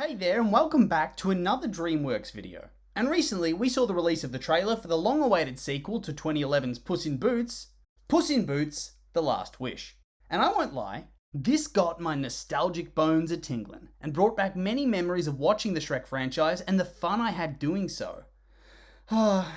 Hey there and welcome back to another Dreamworks video. And recently we saw the release of the trailer for the long-awaited sequel to 2011's Puss in Boots, The Last Wish. And I won't lie, this got my nostalgic bones a-tingling and brought back many memories of watching the Shrek franchise and the fun I had doing so. Ah,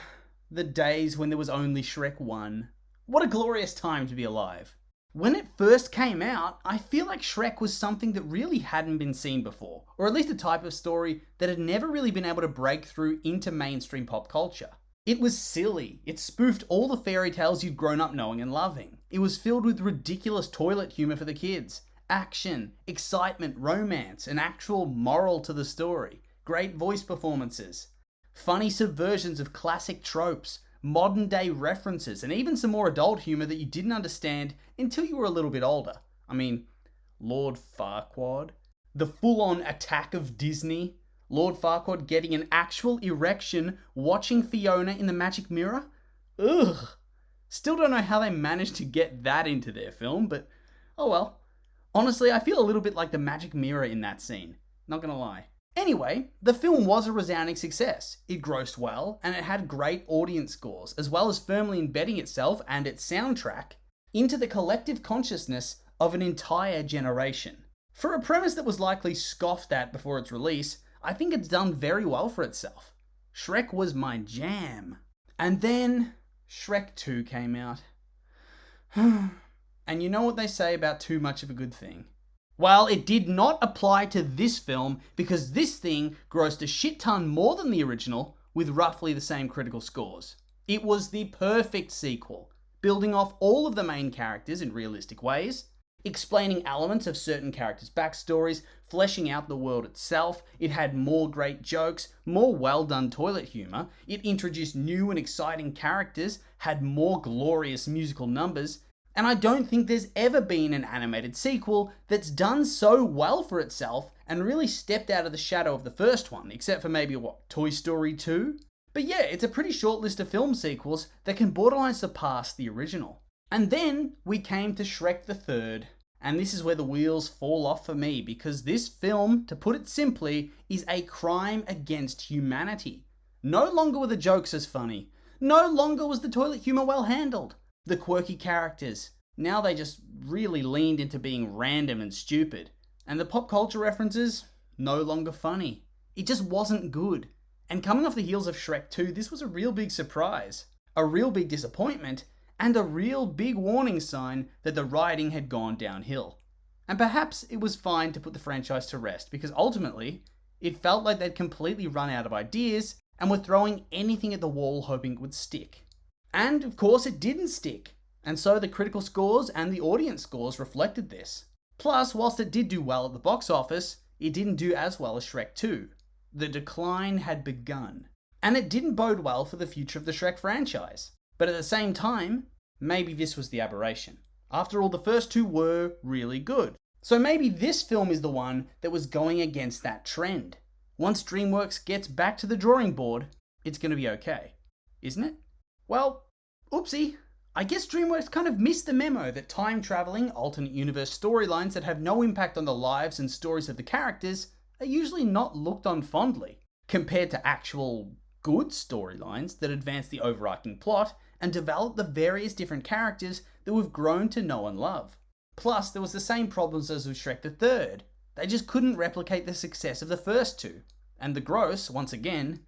the days when there was only Shrek 1. What a glorious time to be alive. When it first came out, I feel like Shrek was something that really hadn't been seen before, or at least a type of story that had never really been able to break through into mainstream pop culture. It was silly, it spoofed all the fairy tales you'd grown up knowing and loving. It was filled with ridiculous toilet humor for the kids, action, excitement, romance, an actual moral to the story, great voice performances, funny subversions of classic tropes, modern day references, and even some more adult humor that you didn't understand until you were a little bit older. I mean, Lord Farquaad, the full-on attack of Disney, Lord Farquaad getting an actual erection watching Fiona in the magic mirror? Ugh. Still don't know how they managed to get that into their film, but oh well. Honestly, I feel a little bit like the magic mirror in that scene. Not gonna lie. Anyway, the film was a resounding success. It grossed well, and it had great audience scores, as well as firmly embedding itself and its soundtrack into the collective consciousness of an entire generation. For a premise that was likely scoffed at before its release, I think it's done very well for itself. Shrek was my jam. And then, Shrek 2 came out. And you know what they say about too much of a good thing? Well, it did not apply to this film because this thing grossed a shit ton more than the original with roughly the same critical scores. It was the perfect sequel, building off all of the main characters in realistic ways, explaining elements of certain characters' backstories, fleshing out the world itself. It had more great jokes, more well-done toilet humor, it introduced new and exciting characters, had more glorious musical numbers, and I don't think there's ever been an animated sequel that's done so well for itself and really stepped out of the shadow of the first one, except for maybe, Toy Story 2? But yeah, it's a pretty short list of film sequels that can borderline surpass the original. And then we came to Shrek the Third, and this is where the wheels fall off for me, because this film, to put it simply, is a crime against humanity. No longer were the jokes as funny. No longer was the toilet humor well handled. The quirky characters, now they just really leaned into being random and stupid. And the pop culture references, no longer funny. It just wasn't good. And coming off the heels of Shrek 2, this was a real big surprise, a real big disappointment, and a real big warning sign that the writing had gone downhill. And perhaps it was fine to put the franchise to rest, because ultimately, it felt like they'd completely run out of ideas and were throwing anything at the wall hoping it would stick. And of course it didn't stick, and so the critical scores and the audience scores reflected this. Plus, whilst it did do well at the box office, it didn't do as well as Shrek 2. The decline had begun, and it didn't bode well for the future of the Shrek franchise. But at the same time, maybe this was the aberration. After all, the first two were really good. So maybe this film is the one that was going against that trend. Once Dreamworks gets back to the drawing board, it's going to be okay, isn't it? Well, oopsie. I guess Dreamworks kind of missed the memo that time-traveling, alternate universe storylines that have no impact on the lives and stories of the characters are usually not looked on fondly, compared to actual good storylines that advance the overarching plot and develop the various different characters that we've grown to know and love. Plus, there was the same problems as with Shrek the Third. They just couldn't replicate the success of the first two, and the gross, once again,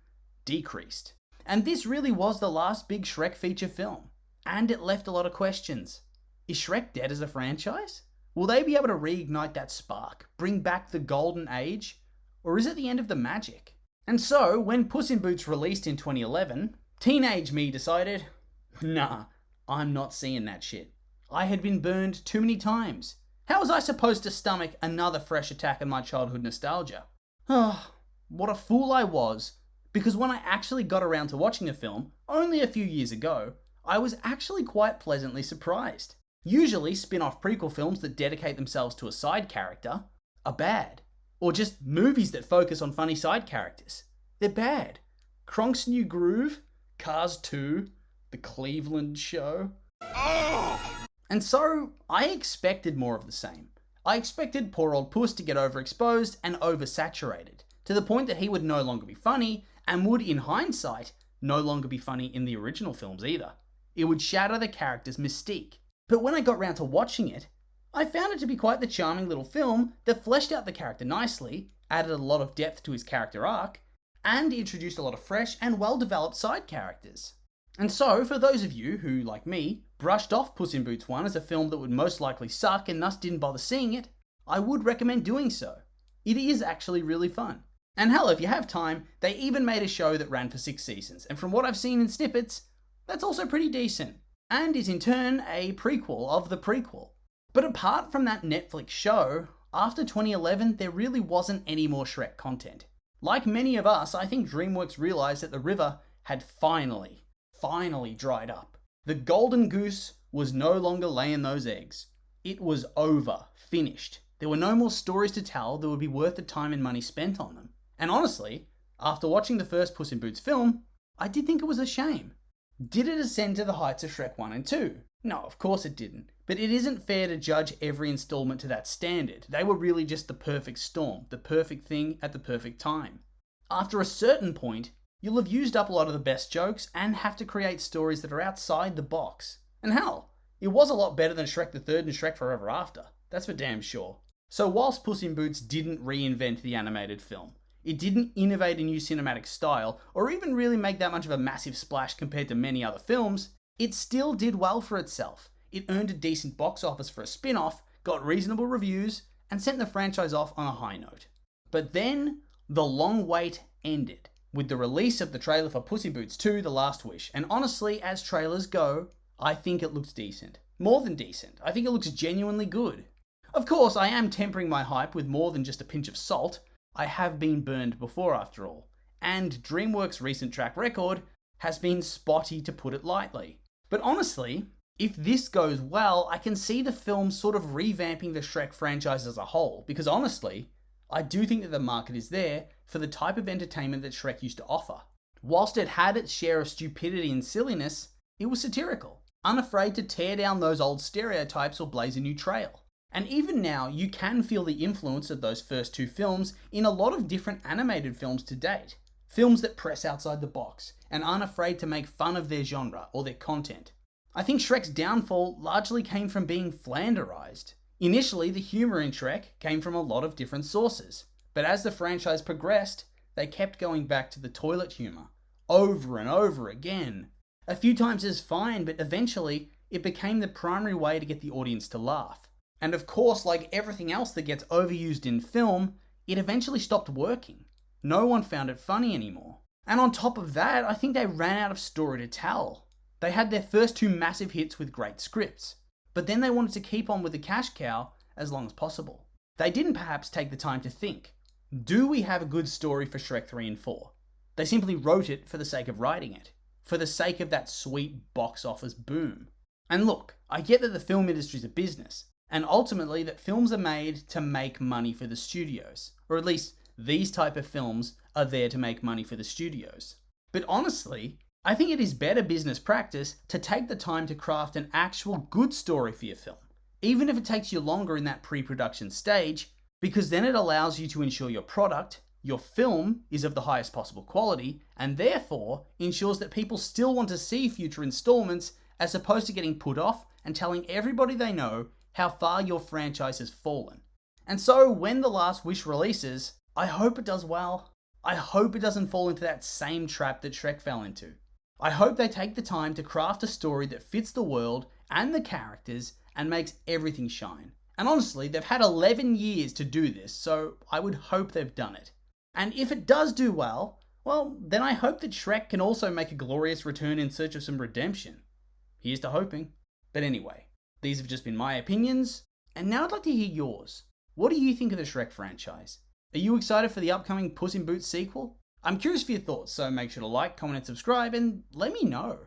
decreased. And this really was the last big Shrek feature film, and it left a lot of questions. Is Shrek dead as a franchise? Will they be able to reignite that spark, bring back the golden age, or is it the end of the magic? And so, when Puss in Boots released in 2011, teenage me decided, nah, I'm not seeing that shit. I had been burned too many times. How was I supposed to stomach another fresh attack on my childhood nostalgia? Oh, what a fool I was. Because when I actually got around to watching the film, only a few years ago, I was actually quite pleasantly surprised. Usually, spin-off prequel films that dedicate themselves to a side character are bad. Or just movies that focus on funny side characters. They're bad. Kronk's New Groove, Cars 2, The Cleveland Show. And so, I expected more of the same. I expected poor old Puss to get overexposed and oversaturated. to the point that he would no longer be funny, and would, in hindsight, no longer be funny in the original films either. It would shatter the character's mystique. But when I got round to watching it, I found it to be quite the charming little film that fleshed out the character nicely, added a lot of depth to his character arc, and introduced a lot of fresh and well-developed side characters. And so, for those of you who, like me, brushed off Puss in Boots 1 as a film that would most likely suck and thus didn't bother seeing it, I would recommend doing so. It is actually really fun. And hell, if you have time, they even made a show that ran for 6 seasons, and from what I've seen in snippets, that's also pretty decent, and is in turn a prequel of the prequel. But apart from that Netflix show, after 2011 there really wasn't any more Shrek content. Like many of us, I think Dreamworks realised that the river had finally dried up. The golden goose was no longer laying those eggs. It was over, finished. There were no more stories to tell that would be worth the time and money spent on them. And honestly, after watching the first Puss in Boots film, I did think it was a shame. Did it ascend to the heights of Shrek 1 and 2? No, of course it didn't. But it isn't fair to judge every installment to that standard. They were really just the perfect storm, the perfect thing at the perfect time. After a certain point, you'll have used up a lot of the best jokes and have to create stories that are outside the box. And hell, it was a lot better than Shrek the Third and Shrek Forever After. That's for damn sure. So whilst Puss in Boots didn't reinvent the animated film, it didn't innovate a new cinematic style, or even really make that much of a massive splash compared to many other films, it still did well for itself. It earned a decent box office for a spin-off, got reasonable reviews, and sent the franchise off on a high note. But then, the long wait ended, with the release of the trailer for Puss in Boots 2: The Last Wish, and honestly, as trailers go, I think it looks decent. More than decent. I think it looks genuinely good. Of course, I am tempering my hype with more than just a pinch of salt. I have been burned before, after all, and DreamWorks' recent track record has been spotty, to put it lightly. But honestly, if this goes well, I can see the film sort of revamping the Shrek franchise as a whole, because honestly, I do think that the market is there for the type of entertainment that Shrek used to offer. Whilst it had its share of stupidity and silliness, it was satirical, unafraid to tear down those old stereotypes or blaze a new trail. And even now, you can feel the influence of those first 2 films in a lot of different animated films to date. Films that press outside the box and aren't afraid to make fun of their genre or their content. I think Shrek's downfall largely came from being Flanderized. Initially, the humour in Shrek came from a lot of different sources, but as the franchise progressed, they kept going back to the toilet humour, over and over again. A few times is fine, but eventually, it became the primary way to get the audience to laugh. And of course, like everything else that gets overused in film, it eventually stopped working. No one found it funny anymore. And on top of that, I think they ran out of story to tell. They had their first 2 massive hits with great scripts, but then they wanted to keep on with the cash cow as long as possible. They didn't perhaps take the time to think, do we have a good story for Shrek 3 and 4? They simply wrote it for the sake of writing it, for the sake of that sweet box office boom. And look, I get that the film industry is a business, and ultimately that films are made to make money for the studios, or at least these type of films are there to make money for the studios. But honestly, I think it is better business practice to take the time to craft an actual good story for your film, even if it takes you longer in that pre-production stage, because then it allows you to ensure your product, your film, is of the highest possible quality, and therefore ensures that people still want to see future installments as opposed to getting put off and telling everybody they know how far your franchise has fallen. And so when The Last Wish releases, I hope it does well. I hope it doesn't fall into that same trap that Shrek fell into. I hope they take the time to craft a story that fits the world and the characters and makes everything shine. And honestly, they've had 11 years to do this, so I would hope they've done it. And if it does do well, then I hope that Shrek can also make a glorious return in search of some redemption. Here's to hoping. But anyway, these have just been my opinions, and now I'd like to hear yours. What do you think of the Shrek franchise? Are you excited for the upcoming Puss in Boots sequel? I'm curious for your thoughts, so make sure to like, comment, and subscribe, and let me know.